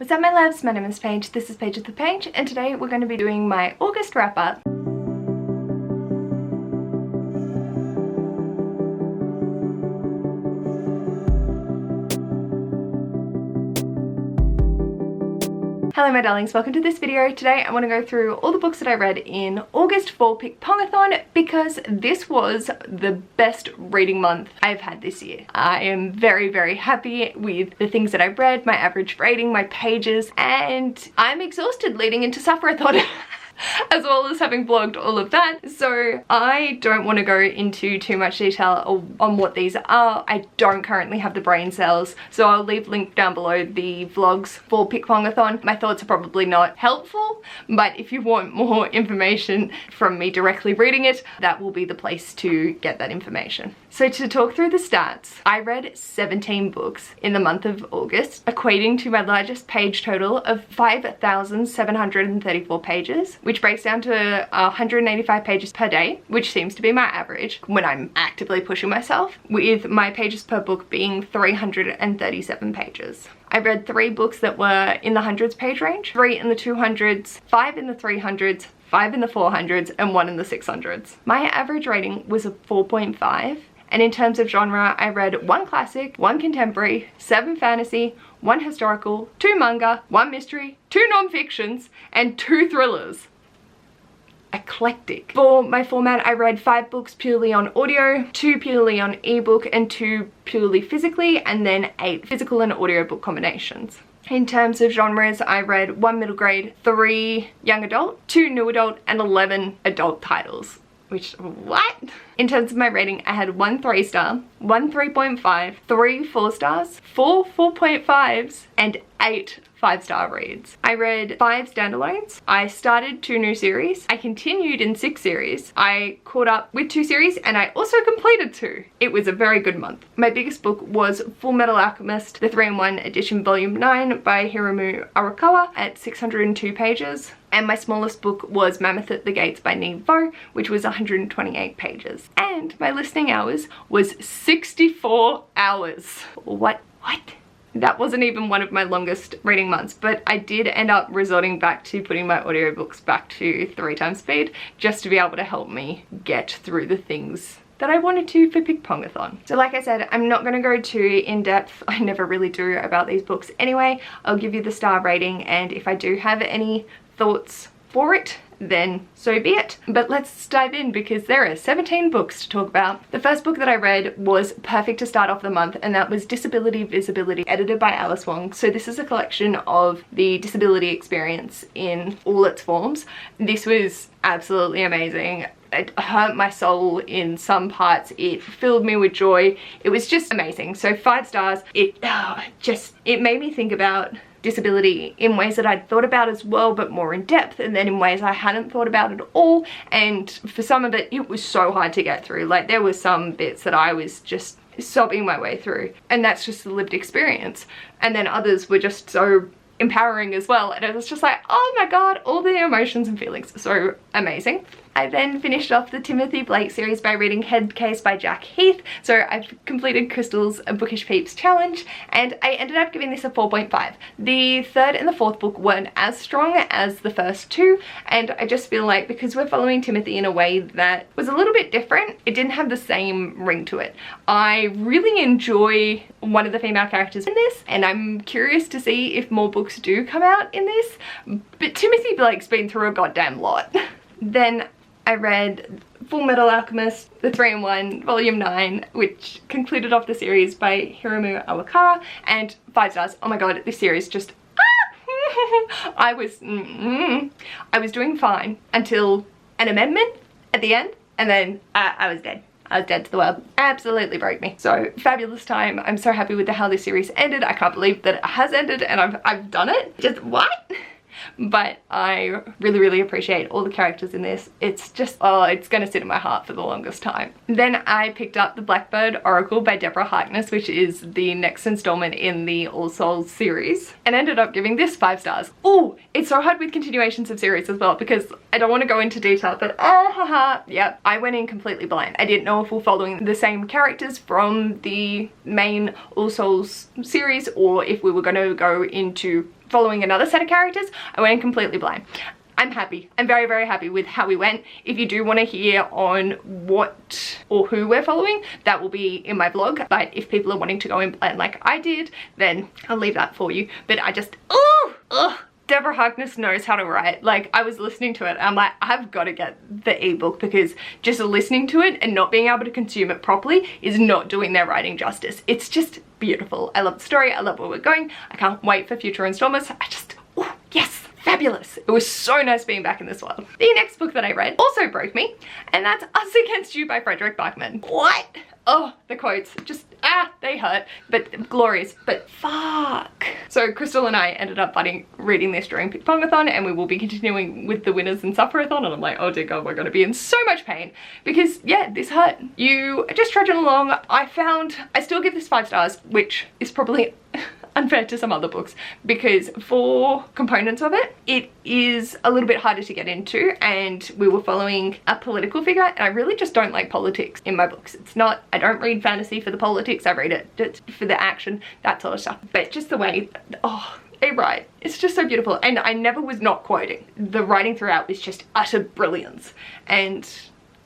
What's up my loves, my name is Paige, this is Paige with the Page, and today we're going to be doing my August wrap up. Hello my darlings, welcome to this video. Today I want to go through all the books that I read in August for Pickpongathon because this was the best reading month I've had this year. I am very happy with the things that I read, my average rating, my pages, and I'm exhausted leading into Suffer-a-thon. As well as having vlogged all of that. So I don't want to go into too much detail on what these are. I don't currently have the brain cells, so I'll leave a link down below the vlogs for Pickpongathon. My thoughts are probably not helpful, but if you want more information from me directly reading it, that will be the place to get that information. So to talk through the stats, I read 17 books in the month of August, equating to my largest page total of 5,734 pages, which breaks down to 185 pages per day, which seems to be my average when I'm actively pushing myself, with my pages per book being 337 pages. I read 3 books that were in the hundreds page range, 3 in the 200s, 5 in the 300s, 5 in the 400s, and 1 in the 600s. My average rating was a 4.5. And in terms of genre, I read 1 classic, 1 contemporary, 7 fantasy, 1 historical, 2 manga, 1 mystery, 2 non-fictions, and 2 thrillers. Eclectic. For my format, I read 5 books purely on audio, 2 purely on ebook, and 2 purely physically, and then 8 physical and audiobook combinations. In terms of genres, I read 1 middle grade, 3 young adult, 2 new adult, and 11 adult titles. Which, what? In terms of my rating, I had 1 3-star, 1 3.5, 3 4 stars, 4 4.5s, and 8 5-star reads. I read 5 standalones. I started 2 new series. I continued in 6 series. I caught up with 2 series and I also completed 2. It was a very good month. My biggest book was Full Metal Alchemist, the 3-in-1 edition volume 9 by Hiromu Arakawa at 602 pages. And my smallest book was Mammoth at the Gates by Nevo, which was 128 pages. And my listening hours was 64 hours. What? That wasn't even one of my longest reading months, but I did end up resorting back to putting my audiobooks back to 3 times speed just to be able to help me get through the things that I wanted to for Pickpongathon. So like I said, I'm not going to go too in-depth. I never really do about these books anyway. I'll give you the star rating, and if I do have any thoughts for it, then so be it. But let's dive in because there are 17 books to talk about. The first book that I read was perfect to start off the month, and that was Disability Visibility, edited by Alice Wong. So this is a collection of the disability experience in all its forms. This was absolutely amazing. It hurt my soul in some parts. It filled me with joy. It was just amazing. So 5 stars. It made me think about disability in ways that I'd thought about as well, but more in depth, and then in ways I hadn't thought about at all. And for some of it was so hard to get through. Like, there were some bits that I was just sobbing my way through, and that's just the lived experience. And then others were just so empowering as well, and it was just like, oh my god, all the emotions and feelings. So amazing. I then finished off the Timothy Blake series by reading Headcase by Jack Heath. So I've completed Krystal's Bookish Peeps challenge, and I ended up giving this a 4.5. The 3rd and the 4th book weren't as strong as the first 2, and I just feel like because we're following Timothy in a way that was a little bit different, it didn't have the same ring to it. I really enjoy one of the female characters in this, and I'm curious to see if more books do come out in this, but Timothy Blake's been through a goddamn lot. Then I read Full Metal Alchemist, the 3-in-1 volume 9, which concluded off the series by Hiromu Arakawa, and 5 stars. Oh my god, this series just I was doing fine until an amendment at the end, and then I was dead. I was dead to the world. Absolutely broke me. So fabulous time. I'm so happy with how this series ended. I can't believe that it has ended and I've done it. Just what? But I really appreciate all the characters in this. It's just, oh, it's gonna sit in my heart for the longest time. Then I picked up the Blackbird Oracle by Deborah Harkness, which is the next installment in the All Souls series, and ended up giving this 5 stars. Oh, it's so hard with continuations of series as well because I don't want to go into detail, but yep, I went in completely blind. I didn't know if we're following the same characters from the main All Souls series or if we were going to go into following another set of characters, I went in completely blind. I'm happy. I'm very, very happy with how we went. If you do want to hear on what or who we're following, that will be in my vlog. But if people are wanting to go in blind like I did, then I'll leave that for you. But I just, Deborah Harkness knows how to write. Like, I was listening to it, I'm like, I've got to get the ebook, because just listening to it and not being able to consume it properly is not doing their writing justice. It's just beautiful. I love the story. I love where we're going. I can't wait for future installments. I just, oh, yes. Fabulous. It was so nice being back in this world. The next book that I read also broke me, and that's Us Against You by Frederick Backman. What? Oh, the quotes, just, they hurt, but glorious, but fuck. So Krystal and I ended up reading this during Pickpongathon, and we will be continuing with the winners and sufferathon, and I'm like, oh dear God, we're gonna be in so much pain, because yeah, this hurt. You are just trudging along. I still give this 5 stars, which is probably unfair to some other books, because for components of it, it is a little bit harder to get into, and we were following a political figure, and I really just don't like politics in my books. It's not, I don't read fantasy for the politics, I read it for the action, that sort of stuff. But just the way, they write, it's just so beautiful, and I never was not quoting. The writing throughout was just utter brilliance, and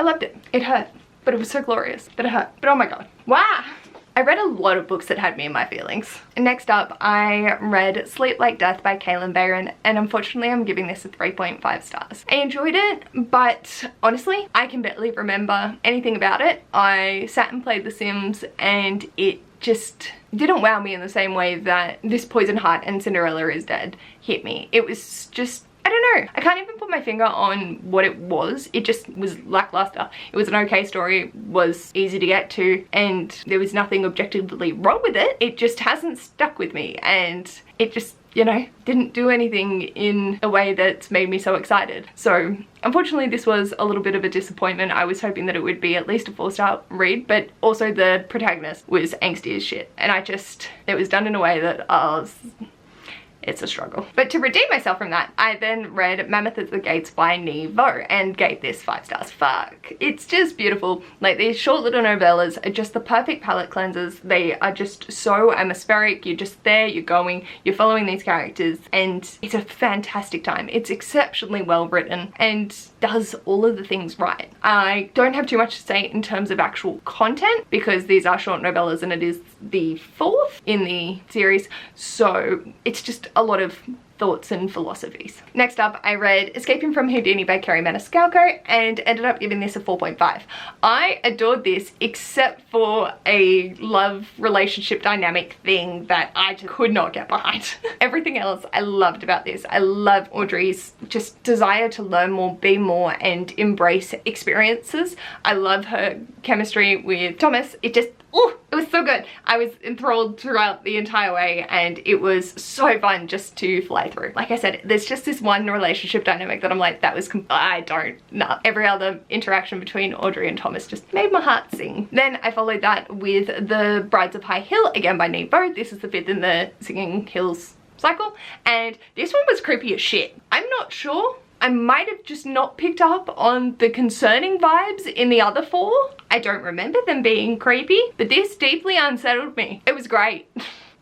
I loved it. It hurt, but it was so glorious, but it hurt. But oh my God, wow. I read a lot of books that had me in my feelings. Next up, I read Sleep Like Death by Kaylin Bayron, and unfortunately I'm giving this a 3.5 stars. I enjoyed it, but honestly, I can barely remember anything about it. I sat and played The Sims, and it just didn't wow me in the same way that This Poison Heart and Cinderella Is Dead hit me. It was just, I don't know. I can't even put my finger on what it was. It just was lackluster. It was an okay story, was easy to get to, and there was nothing objectively wrong with it. It just hasn't stuck with me, and it just, you know, didn't do anything in a way that's made me so excited. So unfortunately this was a little bit of a disappointment. I was hoping that it would be at least a 4-star read, but also the protagonist was angsty as shit, and it was done in a way that it's a struggle. But to redeem myself from that, I then read Mammoth at the Gates by Nevo and gave this 5 stars. Fuck. It's just beautiful. Like, these short little novellas are just the perfect palette cleansers. They are just so atmospheric. You're just there, you're going, you're following these characters, and it's a fantastic time. It's exceptionally well written and does all of the things right. I don't have too much to say in terms of actual content, because these are short novellas and it is the 4th in the series, so it's just a lot of thoughts and philosophies. Next up, I read Escaping from Houdini by Kerry Maniscalco and ended up giving this a 4.5. I adored this, except for a love relationship dynamic thing that I just could not get behind. Everything else I loved about this. I love Audrey's just desire to learn more, be more, and embrace experiences. I love her chemistry with Thomas. It just, oh, it was so good. I was enthralled throughout the entire way, and it was so fun just to fly through. Like I said, there's just this one relationship dynamic that I'm like, that was, I don't know. Every other interaction between Audrey and Thomas just made my heart sing. Then I followed that with The Brides of High Hill, again by Nevo. This is the 5th in the Singing Hills cycle, and this one was creepy as shit. I'm not sure. I might have just not picked up on the concerning vibes in the other 4. I don't remember them being creepy, but this deeply unsettled me. It was great.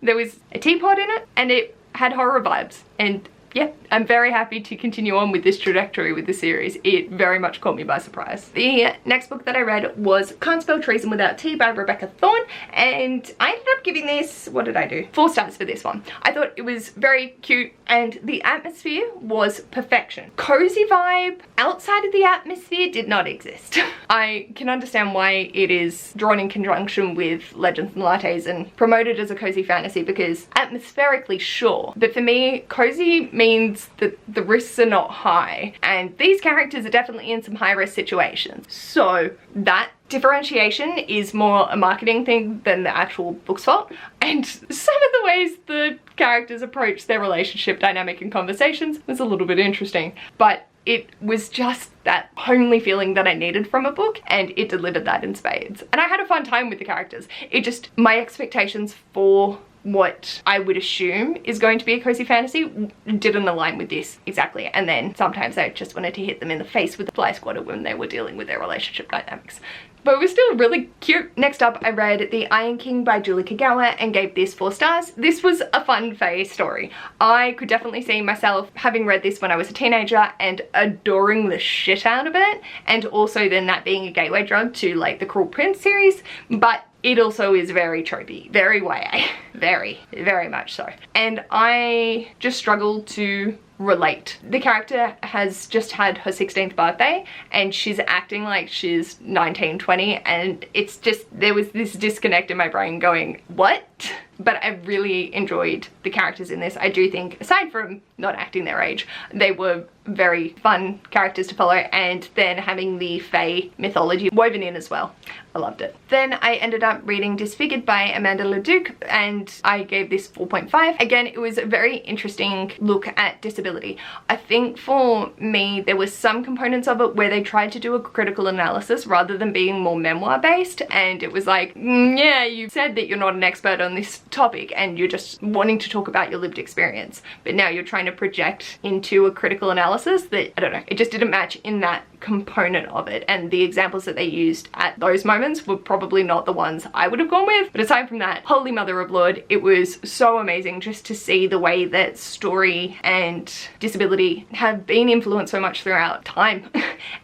There was a teapot in it, and it had horror vibes, and yeah, I'm very happy to continue on with this trajectory with the series. It very much caught me by surprise. The next book that I read was Cant Spell, Treason Without Tea by Rebecca Thorne, and I ended up giving this, what did I do? 4 stars for this one. I thought it was very cute, and the atmosphere was perfection. Cozy vibe outside of the atmosphere did not exist. I can understand why it is drawn in conjunction with Legends and Lattes and promoted as a cozy fantasy, because atmospherically, sure, but for me, cozy means that the risks are not high, and these characters are definitely in some high risk situations. So that differentiation is more a marketing thing than the actual book's fault, and some of the ways the characters approach their relationship dynamic and conversations was a little bit interesting, but it was just that homely feeling that I needed from a book, and it delivered that in spades. And I had a fun time with the characters. It just, my expectations for what I would assume is going to be a cozy fantasy didn't align with this exactly. And then sometimes I just wanted to hit them in the face with the fly squatter when they were dealing with their relationship dynamics. But it was still really cute. Next up, I read The Iron King by Julie Kagawa and gave this 4 stars. This was a fun fae story. I could definitely see myself having read this when I was a teenager and adoring the shit out of it, and also then that being a gateway drug to like the Cruel Prince series, but it also is very tropey, very YA, very much so. And I just struggle to relate. The character has just had her 16th birthday and she's acting like she's 19, 20, and it's just, there was this disconnect in my brain going, what? But I really enjoyed the characters in this. I do think, aside from not acting their age, they were very fun characters to follow, and then having the fae mythology woven in as well. I loved it. Then I ended up reading Disfigured by Amanda Leduc, and I gave this 4.5. Again, it was a very interesting look at disability. I think for me, there was some components of it where they tried to do a critical analysis rather than being more memoir based, and it was like, yeah, you said that you're not an expert on this topic and you're just wanting to talk about your lived experience, but now you're trying to project into a critical analysis that, I don't know, it just didn't match in that component of it, and the examples that they used at those moments were probably not the ones I would have gone with. But aside from that, holy mother of Lord, it was so amazing just to see the way that story and disability have been influenced so much throughout time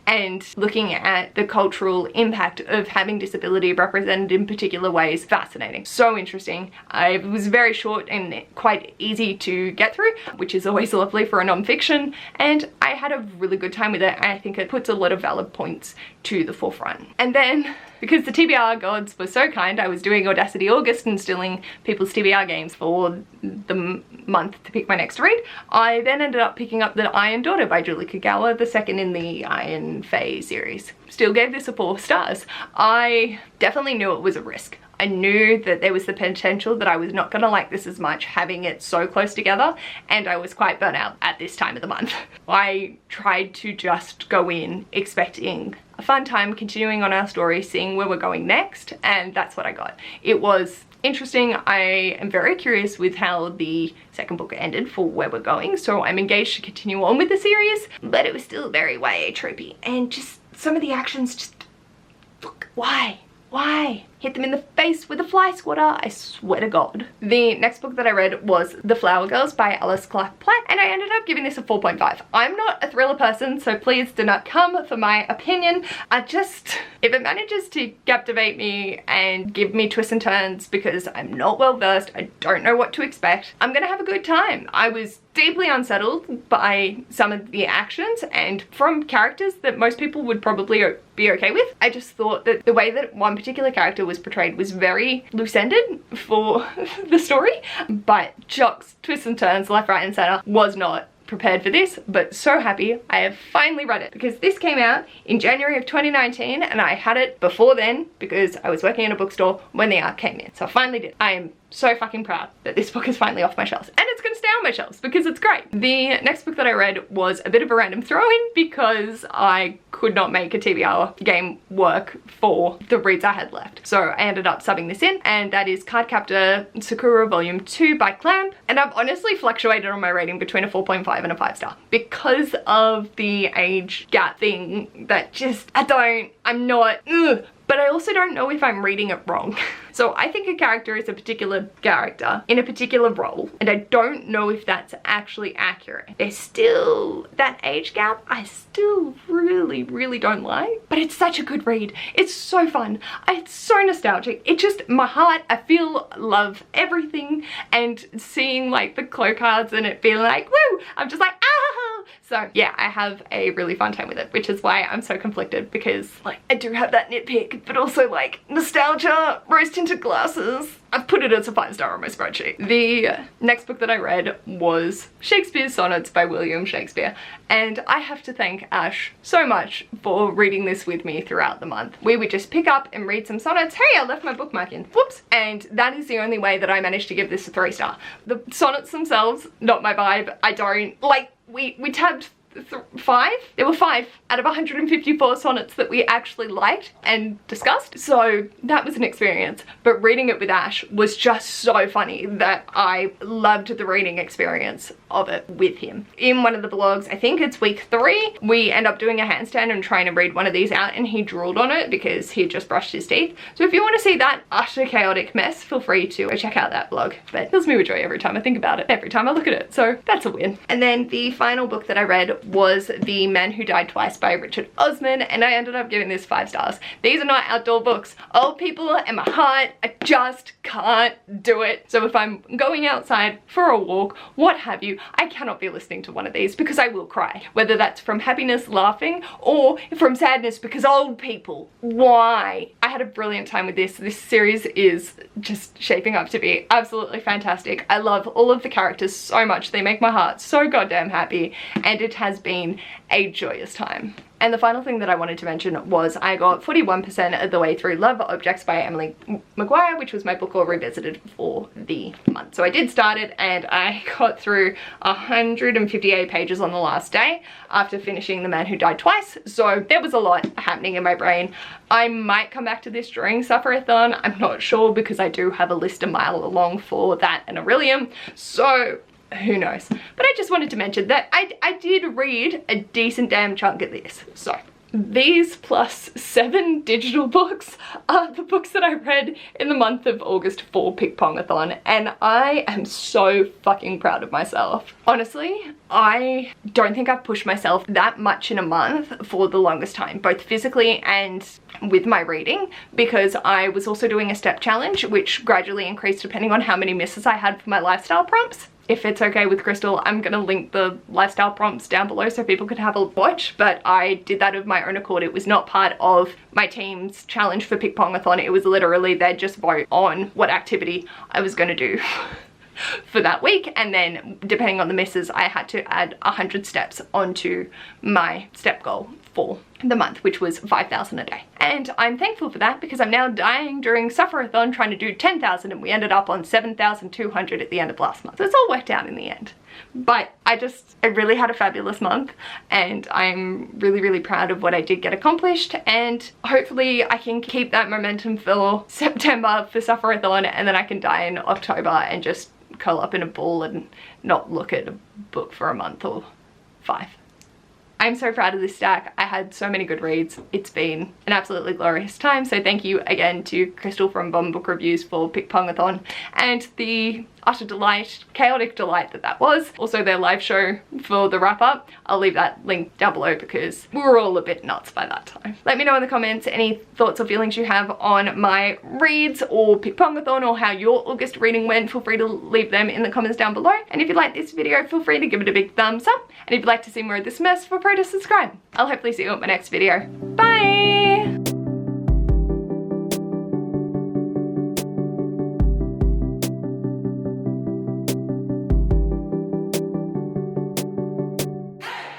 and looking at the cultural impact of having disability represented in particular ways. Fascinating, so interesting. It was very short and quite easy to get through, which is always lovely for a non-fiction, and I had a really good time with it. I think it puts a lot of valid points to the forefront. And then, because the TBR gods were so kind, I was doing Audacity August and stealing people's TBR games for the month to pick my next read. I then ended up picking up The Iron Daughter by Julie Kagawa, the second in the Iron Fae series. Still gave this a 4 stars. I definitely knew it was a risk. I knew that there was the potential that I was not gonna like this as much having it so close together, and I was quite burnt out at this time of the month. I tried to just go in expecting a fun time, continuing on our story, seeing where we're going next, and that's what I got. It was interesting. I am very curious with how the second book ended for where we're going, so I'm engaged to continue on with the series, but it was still very YA tropey, and just some of the actions just, look, why? Why? Hit them in the face with a fly swatter, I swear to God. The next book that I read was The Flower Girls by Alice Clark Platt, and I ended up giving this a 4.5. I'm not a thriller person, so please do not come for my opinion. If it manages to captivate me and give me twists and turns because I'm not well versed, I don't know what to expect, I'm gonna have a good time. I was deeply unsettled by some of the actions and from characters that most people would probably be okay with. I just thought that the way that one particular character was portrayed was very loose-ended for the story, but shocks, twists and turns left, right and center. Was not prepared for this, but so happy I have finally read it, because this came out in January of 2019 and I had it before then because I was working in a bookstore when the art came in, so I finally did. I am so fucking proud that this book is finally off my shelves, and it's gonna stay on my shelves because it's great. The next book that I read was a bit of a random throw-in because I could not make a TBR game work for the reads I had left, so I ended up subbing this in, and that is Cardcaptor Sakuru Volume 2 by Clamp, and I've honestly fluctuated on my rating between a 4.5 and a 5 star because of the age gap thing that just, I'm not, but I also don't know if I'm reading it wrong. So I think a character is a particular character in a particular role, and I don't know if that's actually accurate. There's still that age gap I still really don't like, but it's such a good read. It's so fun. It's so nostalgic. It just, my heart, I feel love everything, and seeing like the clo cards and it being like, woo, I'm just like, ah! So yeah, I have a really fun time with it, which is why I'm so conflicted, because like I do have that nitpick, but also like nostalgia, rose tinted glasses. I've put it as a 5 star on my spreadsheet. The next book that I read was Shakespeare Sonets by William Shakespeare, and I have to thank Ash so much for reading this with me throughout the month. We would just pick up and read some sonnets. Hey, I left my bookmark in, whoops. And that is the only way that I managed to give this a 3 star. The sonnets themselves, not my vibe. I don't like, we tabbed 5? There were 5 out of 154 sonnets that we actually liked and discussed. So that was an experience. But reading it with Ash was just so funny that I loved the reading experience of it with him. In one of the vlogs, I think it's week 3, we end up doing a handstand and trying to read one of these out, and he drooled on it because he just brushed his teeth. So if you want to see that utter chaotic mess, feel free to go check out that vlog. But it fills me with joy every time I think about it, every time I look at it. So that's a win. And then the final book that I read was The Man Who Died Twice by Richard Osman, and I ended up giving this 5 stars. These are not outdoor books. Old people and my heart, I just can't do it. So if I'm going outside for a walk, what have you, I cannot be listening to one of these because I will cry. Whether that's from happiness, laughing, or from sadness because old people. Why? I had a brilliant time with this. This series is just shaping up to be absolutely fantastic. I love all of the characters so much. They make my heart so goddamn happy, and it has been a joyous time. And the final thing that I wanted to mention was I got 41% of the way through Love Objects by Emily Maguire, which was my book all revisited for the month. So I did start it and I got through 158 pages on the last day after finishing The Man Who Died Twice. So there was a lot happening in my brain. I might come back to this during Suffer-a-thon. I'm not sure because I do have a list a mile long for that and Aurelium. So who knows. But I just wanted to mention that I did read a decent damn chunk of this. So these plus 7 digital books are the books that I read in the month of August for Pickpongathon, and I am so fucking proud of myself. Honestly, I don't think I've pushed myself that much in a month for the longest time, both physically and with my reading, because I was also doing a step challenge which gradually increased depending on how many misses I had for my lifestyle prompts. If it's okay with Krystal, I'm gonna link the lifestyle prompts down below so people can have a watch, but I did that of my own accord. It was not part of my team's challenge for Pickpongathon. It was literally they'd just vote on what activity I was gonna do for that week, and then depending on the misses I had to add 100 steps onto my step goal for the month, which was 5,000 a day. And I'm thankful for that because I'm now dying during Suffer-a-thon trying to do 10,000, and we ended up on 7,200 at the end of last month. So it's all worked out in the end. But I really had a fabulous month, and I'm really proud of what I did get accomplished, and hopefully I can keep that momentum for September for Suffer-a-thon, and then I can die in October and just curl up in a ball and not look at a book for a month or 5. I'm so proud of this stack. I had so many good reads. It's been an absolutely glorious time. So thank you again to Krystal from Bomb Book Reviews for Pickpongathon, and the utter delight, chaotic delight that was. Also their live show for the wrap up. I'll leave that link down below because we were all a bit nuts by that time. Let me know in the comments any thoughts or feelings you have on my reads or Pickpongathon, or how your August reading went. Feel free to leave them in the comments down below. And if you like this video, feel free to give it a big thumbs up. And if you'd like to see more of this mess, feel free to subscribe. I'll hopefully see you at my next video. Bye!